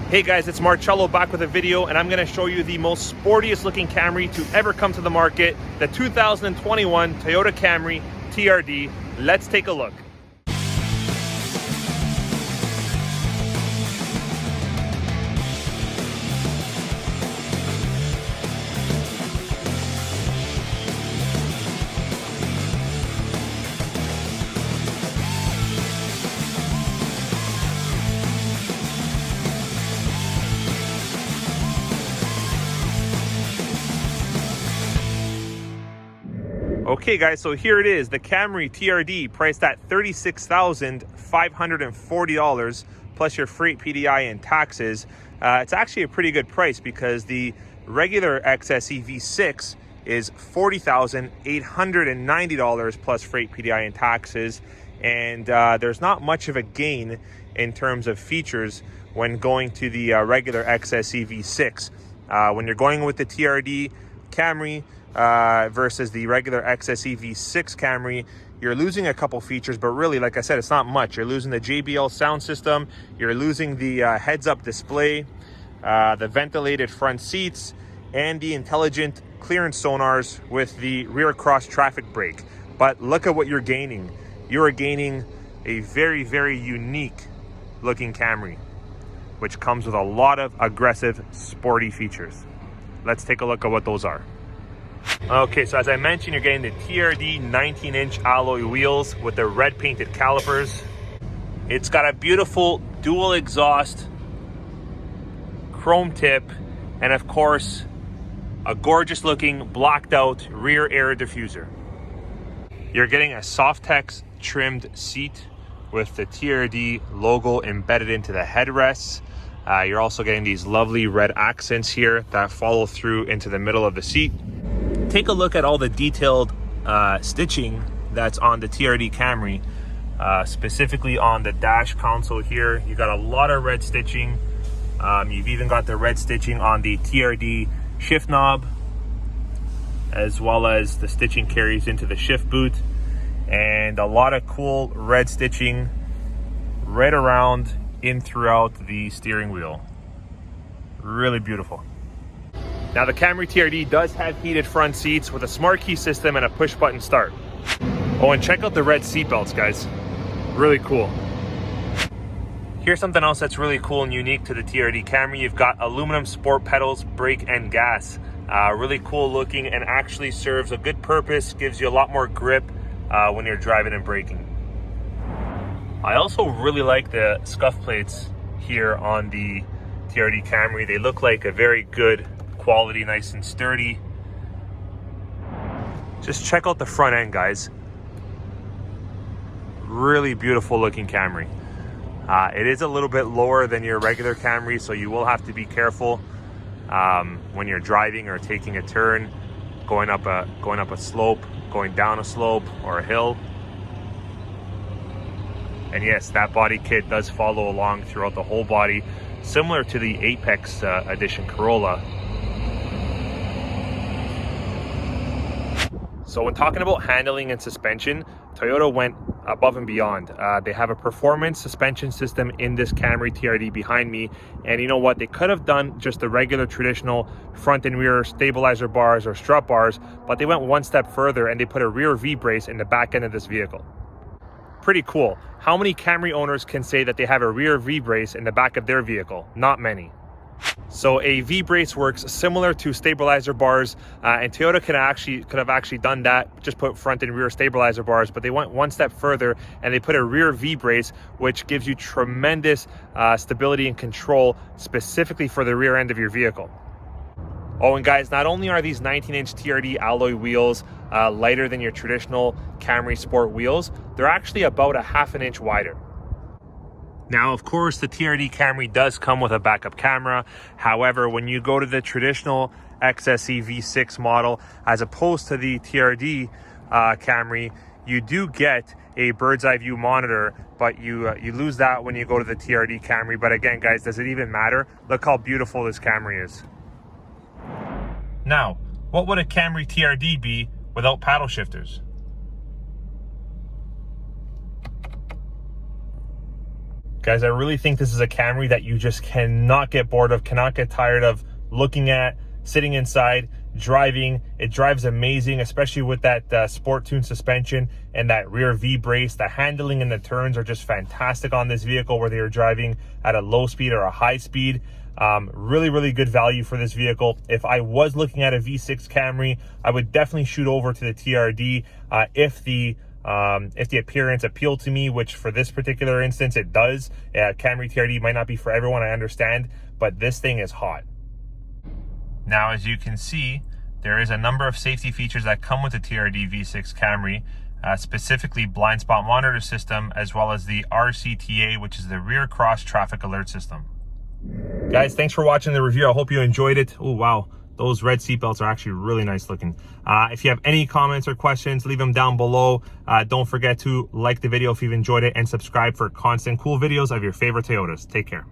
Hey guys, it's Marcello back with a video, and I'm going to show you the most sportiest looking Camry to ever come to the market, the 2021 Toyota Camry TRD. Let's take a look. Okay guys, so here it is, the Camry TRD, priced at $36,540 plus your freight, PDI, and taxes. It's actually a pretty good price because the regular XSE V6 is $40,890 plus freight, PDI, and taxes. And there's not much of a gain in terms of features when going to the regular XSE V6. When you're going with the TRD Camry, versus the regular XSE V6 Camry, you're losing a couple features, but really, like I said, it's not much. You're losing the JBL sound system, you're losing the heads-up display, the ventilated front seats, and the intelligent clearance sonars with the rear cross traffic brake. But look at what you're gaining. You're gaining a very, very unique looking Camry, which comes with a lot of aggressive, sporty features. Let's take a look at what those are. Okay, so as I mentioned, you're getting the TRD 19-inch alloy wheels with the red painted calipers. It's got a beautiful dual exhaust, chrome tip, and of course, a gorgeous looking blacked out rear air diffuser. You're getting a Softex trimmed seat with the TRD logo embedded into the headrests. You're also getting these lovely red accents here that follow through into the middle of the seat. Take a look at all the detailed stitching that's on the TRD Camry, specifically on the dash console here. You got a lot of red stitching. You've even got the red stitching on the TRD shift knob, as well as the stitching carries into the shift boot, and a lot of cool red stitching right around in throughout the steering wheel. Really beautiful. Now the Camry TRD does have heated front seats with a smart key system and a push button start. Oh, and check out the red seat belts, guys. Really cool. Here's something else that's really cool and unique to the TRD Camry. You've got aluminum sport pedals, brake, and gas. Really cool looking, and actually serves a good purpose, gives you a lot more grip when you're driving and braking. I also really like the scuff plates here on the TRD Camry. They look like a very good quality, nice and sturdy. Just check out the front end, guys. Really beautiful looking Camry. It is a little bit lower than your regular Camry, so you will have to be careful when you're driving or taking a turn, going up a slope, going down a slope or a hill. And yes, that body kit does follow along throughout the whole body, similar to the Apex Edition Corolla. So when talking about handling and suspension, Toyota went above and beyond. They have a performance suspension system in this Camry TRD behind me. And you know what? They could have done just the regular traditional front and rear stabilizer bars or strut bars, but they went one step further and they put a rear V-brace in the back end of this vehicle. Pretty cool. How many Camry owners can say that they have a rear V-brace in the back of their vehicle? Not many. So a V-brace works similar to stabilizer bars, and Toyota could have actually done that, just put front and rear stabilizer bars, but they went one step further and they put a rear V-brace, which gives you tremendous stability and control specifically for the rear end of your vehicle. Oh, and guys, not only are these 19-inch TRD alloy wheels lighter than your traditional Camry Sport wheels, they're actually about a half an inch wider. Now, of course, the TRD Camry does come with a backup camera. However, when you go to the traditional XSE V6 model, as opposed to the TRD Camry, you do get a bird's eye view monitor, but you lose that when you go to the TRD Camry. But again, guys, does it even matter? Look how beautiful this Camry is. Now, what would a Camry TRD be without paddle shifters? Guys, I really think this is a Camry that you just cannot get bored of, cannot get tired of looking at, sitting inside, driving. It drives amazing, especially with that sport tune suspension and that rear V brace. The handling and the turns are just fantastic on this vehicle, whether you're driving at a low speed or a high speed. Really good value for this vehicle. If I was looking at a V6 Camry, I would definitely shoot over to the TRD if the appearance appealed to me, which for this particular instance it does. Camry TRD might not be for everyone, I understand, but this thing is hot. Now, as you can see, there is a number of safety features that come with the TRD V6 Camry, specifically blind spot monitor system, as well as the RCTA, which is the rear cross traffic alert system. Guys, thanks for watching the review. I hope you enjoyed it. Oh wow, those red seatbelts are actually really nice looking. If you have any comments or questions, leave them down below. Don't forget to like the video if you've enjoyed it, and subscribe for constant cool videos of your favorite Toyotas. Take care.